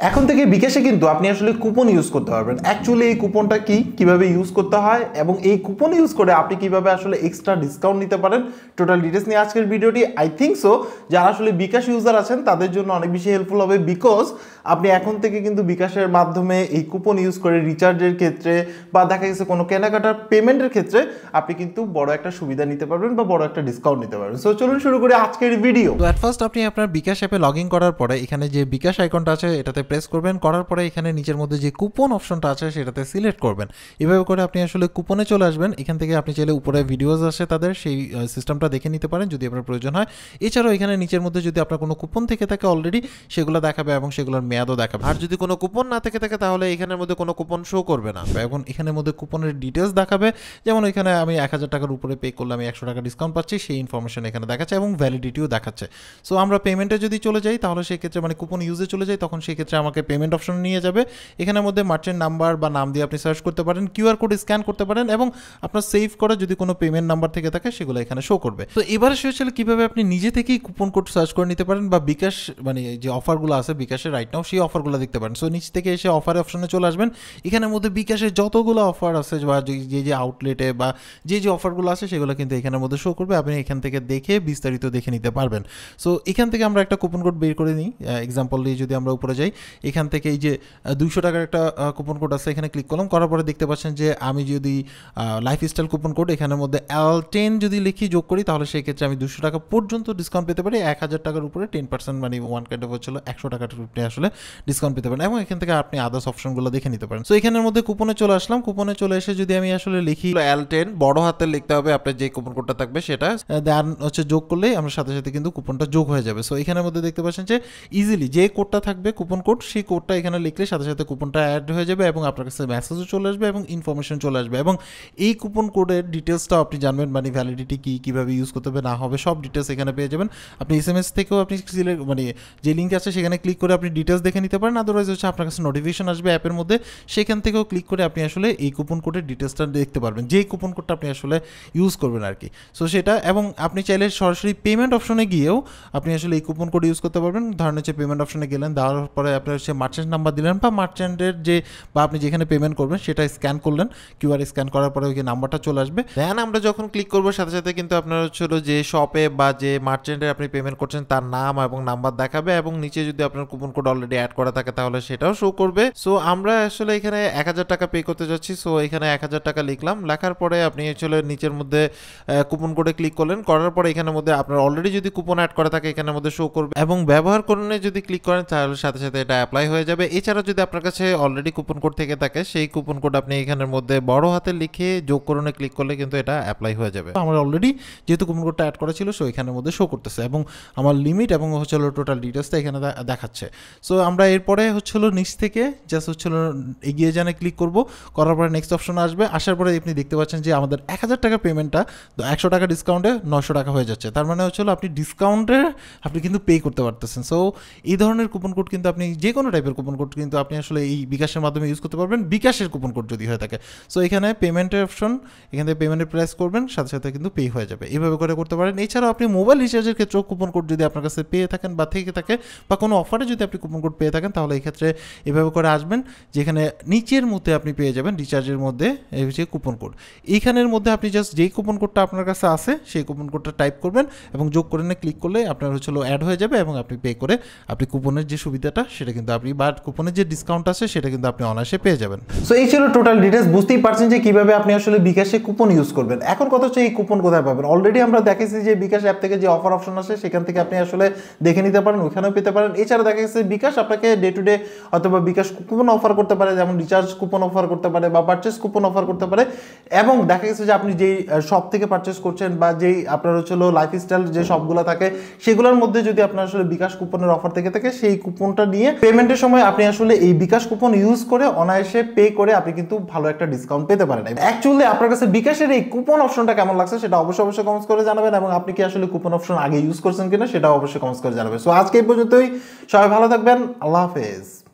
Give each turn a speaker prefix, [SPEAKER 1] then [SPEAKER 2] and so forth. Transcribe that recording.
[SPEAKER 1] এখন থেকে বিকাশে কিন্তু আপনি আসলে কুপন ইউজ করতে পারবেন। অ্যাকচুয়ালি এই কুপনটা কি, কিভাবে ইউজ করতে হয় এবং এই কুপন ইউজ করে আপনি কিভাবে আসলে এক্সট্রা ডিসকাউন্ট নিতে পারেন, টোটাল ডিটেলস নিয়ে আজকের ভিডিওটি। আই থিঙ্ক সো যারা আসলে বিকাশ ইউজার আছেন তাদের জন্য অনেক বেশি হেল্পফুল হবে, বিকজ আপনি এখন থেকে কিন্তু বিকাশের মাধ্যমে এই কুপন ইউজ করে রিচার্জের ক্ষেত্রে বা দেখা গেছে কোনো কেনাকাটার পেমেন্টের ক্ষেত্রে আপনি কিন্তু বড় একটা সুবিধা নিতে পারবেন বা বড় একটা ডিসকাউন্ট নিতে পারবেন। সো চলুন শুরু করি আজকের ভিডিও।
[SPEAKER 2] তো অ্যাট ফার্স্ট আপনি আপনার বিকাশ অ্যাপে লগ ইন করার পরে এখানে যে বিকাশ আইকনটা আছে এটাতে প্রেস করবেন, করার পরে এখানে নিচের মধ্যে যে কুপন অপশনটা আছে সেটাতে সিলেক্ট করবেন। এভাবে করে আপনি আসলে কুপনে চলে আসবেন। এখান থেকে আপনি চাইলে উপরে ভিডিওস আছে তাদের সেই সিস্টেমটা দেখে নিতে পারেন যদি আপনার প্রয়োজন হয়। এছাড়াও এখানে নিচের মধ্যে যদি আপনার কোনো কুপন থেকে থাকে অলরেডি সেগুলো দেখাবে এবং সেগুলোর মেয়াদও দেখাবে। আর যদি কোনো কুপন না থেকে থাকে তাহলে এখানের মধ্যে কোনো কুপন শো করবে না। এখন এখানের মধ্যে কুপনের ডিটেলস দেখাবে, যেমন এখানে আমি 1000 টাকার উপরে পে করলে আমি 100 টাকা ডিসকাউন্ট পাচ্ছি, সেই ইনফরমেশন এখানে দেখাচ্ছে এবং ভ্যালিডিটিও দেখাচ্ছে। সো আমরা পেমেন্টে যদি চলে যাই তাহলে সেই ক্ষেত্রে মানে কুপন ইউজে চলে যাই তখন সেই ক্ষেত্রে আমাকে পেমেন্ট অপশন নিয়ে যাবে। এখানের মধ্যে মার্চেন্ট নাম্বার বা নাম দিয়ে আপনি সার্চ করতে পারেন, কিউআর কোড স্ক্যান করতে পারেন এবং আপনার সেভ করা যদি কোনো পেমেন্ট নাম্বার থেকে থাকে সেগুলো এখানে শো করবে। তো এবারে সে হচ্ছে কীভাবে আপনি নিজে থেকেই কুপন কোড সার্চ করে নিতে পারেন বা বিকাশ মানে যে অফারগুলো আছে বিকাশের রাইট নাও সেই অফারগুলো দেখতে পারেন। সো নিচ থেকে এসে অফার অপশনে চলে আসবেন। এখানের মধ্যে বিকাশের যতগুলো অফার আছে বা যে যে আউটলেটে বা যে যে অফারগুলো আছে সেগুলো কিন্তু এখানের মধ্যে শো করবে। আপনি এখান থেকে দেখে বিস্তারিত দেখে নিতে পারবেন। সো এখান থেকে আমরা একটা কুপন কোড বের করে নিই। এক্সাম্পল দিয়ে যদি আমরা উপরে যাই, এখান থেকে এই যে 200 টাকার একটা কুপন কোড আছে, এখানে ক্লিক করলাম, করার পরে দেখতে পাচ্ছেন যে আমি যদি লাইফস্টাইল কুপন কোড এখানের মধ্যে L10 যদি লিখি যোগ করি তাহলে সেই ক্ষেত্রে আমি 200 টাকা পর্যন্ত ডিসকাউন্ট পেতে পারি। 1000 টাকার উপরে 10% মানে ওয়ান কাইন্ড অফ হচ্ছিল 100 টাকার উপরে আসলে ডিসকাউন্ট পেতে পারেন এবং এখান থেকে আপনি আদার্স অপশনগুলো দেখে নিতে পারেন। সো এখানের মধ্যে কুপনে চলে আসলাম। কুপনে চলে এসে যদি আমি আসলে লিখি L10 বড় হাতে লিখতে হবে, আপনার যে কুপন কোডটা থাকবে সেটা দেন হচ্ছে যোগ করলেই আমরা সাথে সাথে কিন্তু কুপনটা যোগ হয়ে যাবে। সো এখানের মধ্যে দেখতে পাচ্ছেন যে ইজিলি যে কোডটা থাকবে কুপন কোড, সেই কোডটা এখানে লিখলে সাথে সাথে কুপনটা অ্যাড হয়ে যাবে এবং আপনার কাছে মেসেজও চলে আসবে এবং ইনফরমেশন চলে আসবে এবং এই কুপন কোডের ডিটেলসটাও আপনি জানবেন, মানে ভ্যালিডিটি কী, কীভাবে ইউজ করতে হবে না হবে সব ডিটেলস এখানে পেয়ে যাবেন। আপনি SMS থেকেও আপনি মানে যে লিঙ্ক আছে সেখানে ক্লিক করে আপনি ডিটেলস দেখে নিতে পারেন। আদারওয়াইজ হচ্ছে আপনার কাছে নোটিফিকেশন আসবে অ্যাপের মধ্যে, সেখান থেকেও ক্লিক করে আপনি আসলে এই কুপন কোডের ডিটেলসটা দেখতে পারবেন, যেই কুপন কোডটা আপনি আসলে ইউজ করবেন আর কি। সো সেটা এবং আপনি চাইলে সরাসরি পেমেন্ট অপশনে গিয়েও আপনি আসলে এই কুপন কোড ইউজ করতে পারবেন। ধরেন হচ্ছে পেমেন্ট অপশনে গেলেন, দেওয়ার পরে আপনার হচ্ছে মার্চেন্ট নাম্বার দিলেন বা মার্চেন্টের যে বা আপনি যেখানে পেমেন্ট করবেন সেটা স্ক্যান করলেন, কিউআর স্ক্যান করার পরে ওই নাম্বারটা চলে আসবে। দেন আমরা যখন ক্লিক করবো সাথে সাথে কিন্তু আপনার হচ্ছে যে শপে বা যে মার্চেন্টে আপনি পেমেন্ট করছেন তার নাম এবং নাম্বার দেখাবে এবং নিচে যদি আপনার কুপন কোড অলরেডি অ্যাড করা থাকে তাহলে সেটাও শো করবে। সো আমরা আসলে এখানে 1000 টাকা পে করতে যাচ্ছি। সো এখানে 1000 টাকা লিখলাম, লেখার পরে আপনি আসলে নিচের মধ্যে কুপন কোডে ক্লিক করলেন, করার পরে এখানের মধ্যে আপনার অলরেডি যদি কুপন অ্যাড করা থাকে এখানের মধ্যে শো করবে এবং ব্যবহার করণে যদি ক্লিক করেন তাহলে সাথে সাথে এটা অ্যাপ্লাই হয়ে যাবে। এছাড়া যদি আপনার কাছে অলরেডি কুপন কোড থেকে থাকে সেই কুপন কোড আপনি এখানের মধ্যে বড় হাতে লিখে যোগ করণে ক্লিক করলে কিন্তু এটা অ্যাপ্লাই হয়ে যাবে। আমার অলরেডি যেহেতু কুপন কোডটা অ্যাড করা ছিল সো এখানের মধ্যে শো করতেছে এবং আমার লিমিট এবং হচ্ছে টোটাল ডিটেলসটা এখানে দেখাচ্ছে। সো আমরা এরপরে হচ্ছে নিচ থেকে জাস্ট হচ্ছে এগিয়ে জানে ক্লিক করব, করার পরে নেক্সট অপশন আসবে। আসার পরে আপনি দেখতে পাচ্ছেন যে আমাদের 1000 টাকা পেমেন্টটা 100 টাকা ডিসকাউন্টে 900 টাকা হয়ে যাচ্ছে। তার মানে হচ্ছে আপনি ডিসকাউন্টে আপনি কিন্তু পে করতে পারতেছেন। সো এই ধরনের কুপন কোড কিন্তু আপনি যে কোনো টাইপের কুপন কোড কিন্তু আপনি আসলে এই বিকাশের মাধ্যমে ইউজ করতে পারবেন, বিকাশের কুপন কোড যদি হয়ে থাকে। সো এখানে পেমেন্টের অপশন, এখান থেকে পেমেন্টের প্রেস করবেন, সাথে সাথে কিন্তু পে হয়ে যাবে। এইভাবে করে করতে পারেন। এছাড়াও আপনি মোবাইল রিচার্জের ক্ষেত্রেও কুপন কোড যদি আপনার কাছে পেয়ে থাকেন বা থেকে থাকে বা কোনো অফারে যদি আপনি কুপন কোড পেয়ে থাকেন তাহলে এই ক্ষেত্রে এভাবে করে আসবেন, যেখানে নিচের মধ্যে আপনি পেয়ে যাবেন রিচার্জের মধ্যে এই হচ্ছে কুপন কোড। এইখানের মধ্যে আপনি জাস্ট যেই কুপন কোডটা আপনার কাছে আছে সেই কুপন কোডটা টাইপ করবেন এবং যোগ করে ক্লিক করলে আপনার হচ্ছে অ্যাড হয়ে যাবে এবং আপনি পে করে আপনি কুপনের যে সুবিধাটা সেটা কিন্তু আপনি বা কুপনের যে ডিসকাউন্ট আছে সেটা কিন্তু আপনি অনায়াসে পেয়ে যাবেন।
[SPEAKER 1] সো এই ছিল টোটাল ডিটেলস। বুঝতেই পারছেন যে কিভাবে আপনি আসলে বিকাশে কুপন ইউজ করবেন। এখন কথা হচ্ছে এই কুপন কোথায় পাবেন। অলরেডি আমরা দেখেছি যে বিকাশ অ্যাপ থেকে যে অফার অপশন আছে সেখান থেকে আপনি আসলে দেখে নিতে পারেন, ওইখানেও পেতে পারেন। এছাড়া দেখা গেছে বিকাশ আপনাকে ডে টু ডে অথবা বিকাশ কুপন অফার করতে পারে, যেমন রিচার্জ কুপন অফার করতে পারে বা পারচেস কুপন অফার করতে পারে। এবং দেখা গেছে যে আপনি যেই শপ থেকে পারচেস করছেন বা যেই আপনার হচ্ছে লাইফস্টাইল যে শপগুলো থাকে সেগুলোর মধ্যে যদি আপনার আসলে বিকাশ কুপনের অফার থেকে থাকে সেই কুপনটা নিয়ে পেমেন্টের সময় আপনি আসলে এই বিকাশ কুপন ইউজ করে অনায়াসে পে করে আপনি কিন্তু ভালো একটা ডিসকাউন্ট পেতে পারেন। অ্যাকচুয়ালি আপনার কাছে বিকাশের এই কুপন অপশনটা কেমন লাগছে সেটা অবশ্যই কমেন্টস করে জানাবেন এবং আপনি কি আসলে কুপন অপশন আগে ইউজ করছেন কিনা সেটা অবশ্যই কমেন্টস করে জানাবেন। সো আজকে এই পর্যন্তই, সবাই ভালো থাকবেন, আল্লাহ হাফেজ।